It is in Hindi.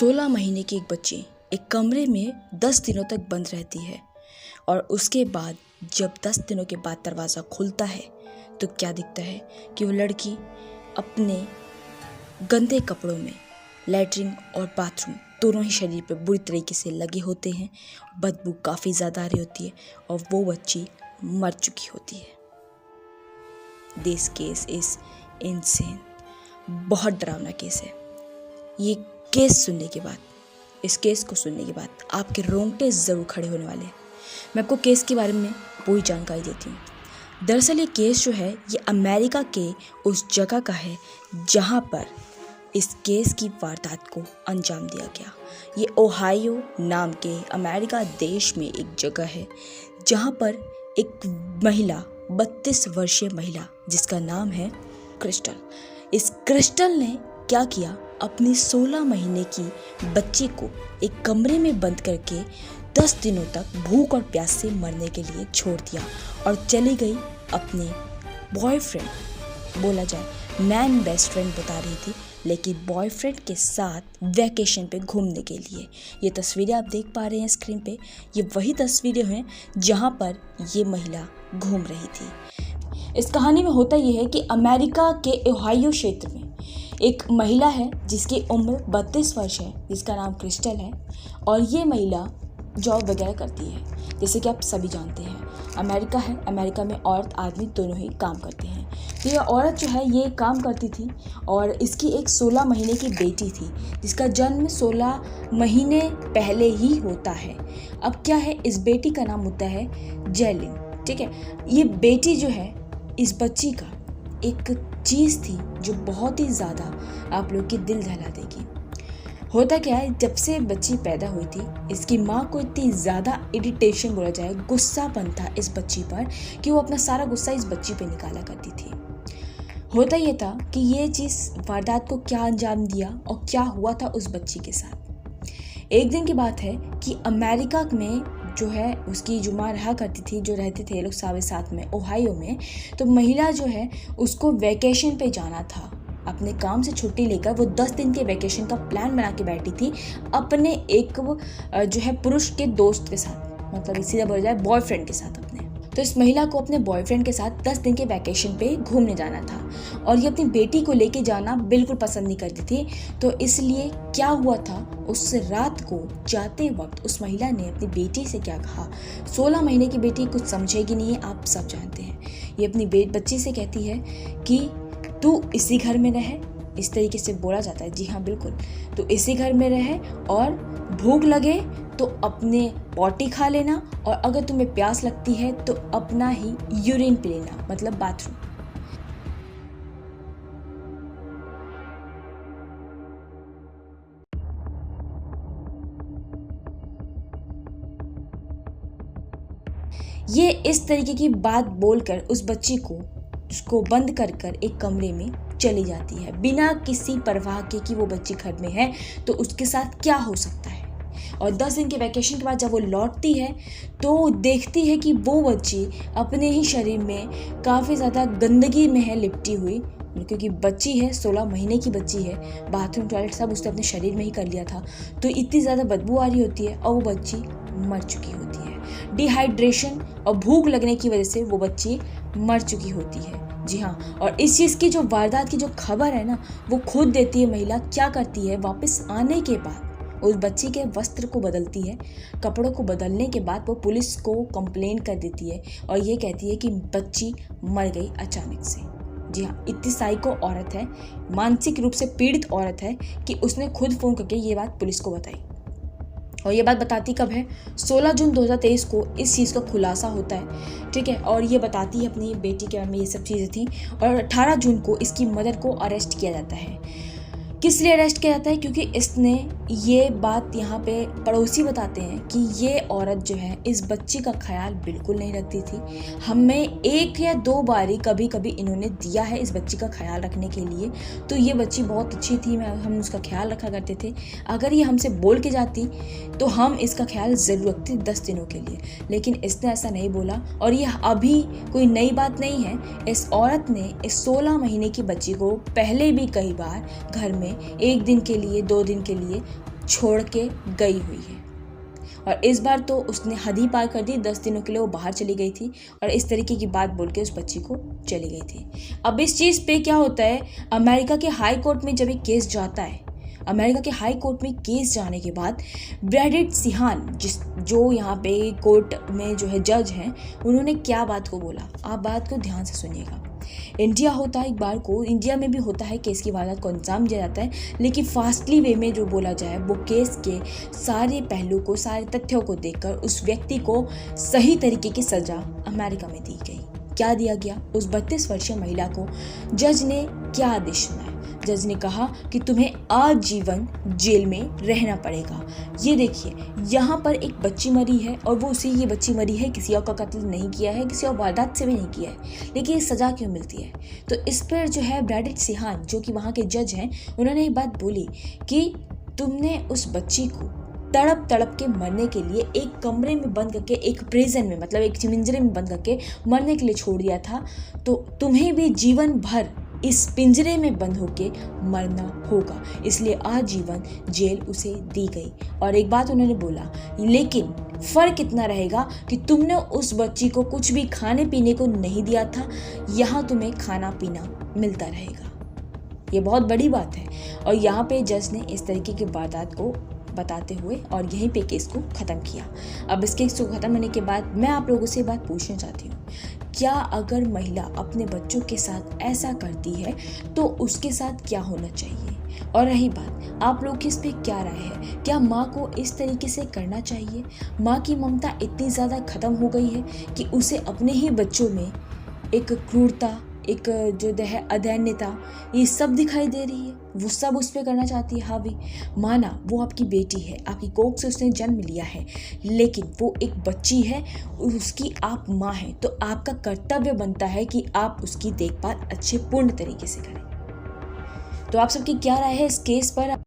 16 महीने की एक बच्ची एक कमरे में 10 दिनों तक बंद रहती है और उसके बाद जब 10 दिनों के बाद दरवाज़ा खुलता है तो क्या दिखता है कि वो लड़की अपने गंदे कपड़ों में लैट्रिन और बाथरूम दोनों ही शरीर पर बुरी तरीके से लगे होते हैं। बदबू काफ़ी ज़्यादा आ रही होती है और वो बच्ची मर चुकी होती है। This case is insane. बहुत डरावना केस है। ये केस सुनने के बाद, इस केस को सुनने के बाद आपके रोंगटे ज़रूर खड़े होने वाले हैं। मैं आपको केस के बारे में पूरी जानकारी देती हूँ। दरअसल ये केस जो है ये अमेरिका के उस जगह का है जहाँ पर इस केस की वारदात को अंजाम दिया गया। ये ओहायो नाम के अमेरिका देश में एक जगह है जहाँ पर एक महिला, 32 वर्षीय महिला जिसका नाम है क्रिस्टल, इस क्रिस्टल ने क्या किया, अपनी 16 महीने की बच्ची को एक कमरे में बंद करके 10 दिनों तक भूख और प्यास से मरने के लिए छोड़ दिया और चली गई अपने बॉयफ्रेंड, बोला जाए मैन बेस्ट फ्रेंड बता रही थी, लेकिन बॉयफ्रेंड के साथ वैकेशन पे घूमने के लिए। ये तस्वीरें आप देख पा रहे हैं स्क्रीन पे, ये वही तस्वीरें हैं जहाँ पर ये महिला घूम रही थी। इस कहानी में होता यह है कि अमेरिका के ओहायो क्षेत्र में एक महिला है जिसकी उम्र 32 वर्ष है, जिसका नाम क्रिस्टल है और ये महिला जॉब वगैरह करती है। जैसे कि आप सभी जानते हैं अमेरिका है, अमेरिका में औरत आदमी दोनों ही काम करते हैं। तो ये औरत जो है ये काम करती थी और इसकी एक 16 महीने की बेटी थी जिसका जन्म 16 महीने पहले ही होता है। अब क्या है, इस बेटी का नाम होता है जेलिन, ठीक है। ये बेटी जो है, इस बच्ची का एक चीज़ थी जो बहुत ही ज़्यादा आप लोग की दिल दहला देगी। होता क्या है, जब से बच्ची पैदा हुई थी इसकी माँ को इतनी ज़्यादा इरिटेशन, बोला जाए गुस्सापन था इस बच्ची पर कि वो अपना सारा गुस्सा इस बच्ची पे निकाला करती थी। होता ये था कि ये चीज़ वारदात को क्या अंजाम दिया और क्या हुआ था उस बच्ची के साथ। एक दिन की बात है कि अमेरिका में जो है उसकी जो माँ रहा करती थी, जो रहते थे लोग साथ में ओहायो में, तो महिला जो है उसको वैकेशन पे जाना था। अपने काम से छुट्टी लेकर वो 10 दिन के वैकेशन का प्लान बना के बैठी थी अपने एक जो है पुरुष के दोस्त के साथ, मतलब सीधा बोला जाए बॉयफ्रेंड के साथ अपने। तो इस महिला को अपने बॉयफ्रेंड के साथ 10 दिन के वैकेशन पे घूमने जाना था और ये अपनी बेटी को लेके जाना बिल्कुल पसंद नहीं करती थी। तो इसलिए क्या हुआ था, उस रात को जाते वक्त उस महिला ने अपनी बेटी से क्या कहा। 16 महीने की बेटी कुछ समझेगी नहीं है, आप सब जानते हैं। ये अपनी बच्ची से कहती है कि तू इसी घर में रहे, इस तरीके से बोला जाता है। जी हाँ बिल्कुल, तो इसी घर में रहे और भूख लगे तो अपने पॉटी खा लेना और अगर तुम्हें प्यास लगती है तो अपना ही यूरिन पी लेना, मतलब बाथरूम। ये इस तरीके की बात बोलकर उस बच्ची को उसको बंद कर एक कमरे में चली जाती है बिना किसी परवाह के कि वो बच्ची घर में है तो उसके साथ क्या हो सकता है। और 10 दिन के वैकेशन के बाद जब वो लौटती है तो देखती है कि वो बच्ची अपने ही शरीर में काफ़ी ज़्यादा गंदगी में है लिपटी हुई, क्योंकि बच्ची है, 16 महीने की बच्ची है, बाथरूम टॉयलेट सब उसने अपने शरीर में ही कर लिया था। तो इतनी ज़्यादा बदबू आ रही होती है और वो बच्ची मर चुकी होती है। डिहाइड्रेशन और भूख लगने की वजह से वो बच्ची मर चुकी होती है। जी हाँ, और इस चीज़ की जो वारदात की जो खबर है ना, वो खुद देती है महिला। क्या करती है, वापस आने के बाद उस बच्ची के वस्त्र को बदलती है, कपड़ों को बदलने के बाद वो पुलिस को कंप्लेन कर देती है और ये कहती है कि बच्ची मर गई अचानक से। जी हाँ, इतनी साइको औरत है, मानसिक रूप से पीड़ित औरत है कि उसने खुद फ़ोन करके ये बात पुलिस को बताई। और ये बात बताती कब है, 16 जून 2023 को इस चीज़ का खुलासा होता है, ठीक है। और ये बताती है अपनी बेटी के बारे में, ये सब चीज़ें थी। और 18 जून को इसकी मदर को अरेस्ट किया जाता है। किस लिए अरेस्ट किया जाता है, क्योंकि इसने ये बात यहाँ पे पड़ोसी बताते हैं कि ये औरत जो है इस बच्ची का ख्याल बिल्कुल नहीं रखती थी। हमें 1 या 2 बारी कभी कभी इन्होंने दिया है इस बच्ची का ख्याल रखने के लिए, तो ये बच्ची बहुत अच्छी थी, हम उसका ख्याल रखा करते थे। अगर ये हमसे बोल के जाती तो हम इसका ख्याल ज़रूर रखते 10 दिनों के लिए, लेकिन इसने ऐसा नहीं बोला। और ये अभी कोई नई बात नहीं है, इस औरत ने इस 16 महीने की बच्ची को पहले भी कई बार घर में 1 दिन के लिए 2 दिन के लिए छोड़ के गई हुई है। और इस बार तो उसने हद ही पार कर दी, 10 दिनों के लिए वो बाहर चली गई थी और इस तरीके की बात बोल के उस बच्ची को चली गई थी। अब इस चीज़ पे क्या होता है, अमेरिका के हाई कोर्ट में जब एक केस जाता है, अमेरिका के हाई कोर्ट में केस जाने के बाद ब्रैडेट सिहान जो यहाँ पे कोर्ट में जो है जज हैं, उन्होंने क्या बात को बोला, आप बात को ध्यान से सुनिएगा। इंडिया होता है, एक बार को इंडिया में भी होता है, केस की वारदात को अंजाम दिया जाता है, लेकिन फास्टली वे में जो बोला जाए वो केस के सारे पहलू को, सारे तथ्यों को देखकर उस व्यक्ति को सही तरीके की सजा अमेरिका में दी गई। क्या दिया गया, उस 32 वर्षीय महिला को जज ने क्या आदेश सुनाया। जज ने कहा कि तुम्हें आजीवन जेल में रहना पड़ेगा। ये देखिए, यहाँ पर एक बच्ची मरी है और वो उसी ये बच्ची मरी है, किसी और का कत्ल नहीं किया है, किसी और वारदात से भी नहीं किया है, लेकिन ये सज़ा क्यों मिलती है। तो इस पर जो है ब्रैडेट सिहान, जो कि वहाँ के जज हैं, उन्होंने ये बात बोली कि तुमने उस बच्ची को तड़प तड़प के मरने के लिए एक कमरे में बंद करके, एक प्रिजन में, मतलब एक पिंजरे में बंद करके मरने के लिए छोड़ दिया था, तो तुम्हें भी जीवन भर इस पिंजरे में बंद होके मरना होगा, इसलिए आजीवन जेल उसे दी गई। और एक बात उन्होंने बोला, लेकिन फ़र्क इतना रहेगा कि तुमने उस बच्ची को कुछ भी खाने पीने को नहीं दिया था, यहाँ तुम्हें खाना पीना मिलता रहेगा। ये बहुत बड़ी बात है। और यहाँ पे जज ने इस तरीके की वारदात को बताते हुए और यहीं पे केस को ख़त्म किया। अब इस केस को ख़त्म होने के बाद मैं आप लोगों से बात पूछना चाहती हूँ, क्या अगर महिला अपने बच्चों के साथ ऐसा करती है तो उसके साथ क्या होना चाहिए। और रही बात, आप लोग की इस पर क्या राय है, क्या माँ को इस तरीके से करना चाहिए। माँ की ममता इतनी ज़्यादा ख़त्म हो गई है कि उसे अपने ही बच्चों में एक क्रूरता, एक जो है अदैन्यता, ये सब दिखाई दे रही है। वो सब उस पर करना चाहती है हावी। माना वो आपकी बेटी है, आपकी कोख से उसने जन्म लिया है, लेकिन वो एक बच्ची है, उसकी आप माँ हैं, तो आपका कर्तव्य बनता है कि आप उसकी देखभाल अच्छे पूर्ण तरीके से करें। तो आप सबकी क्या राय है इस केस पर।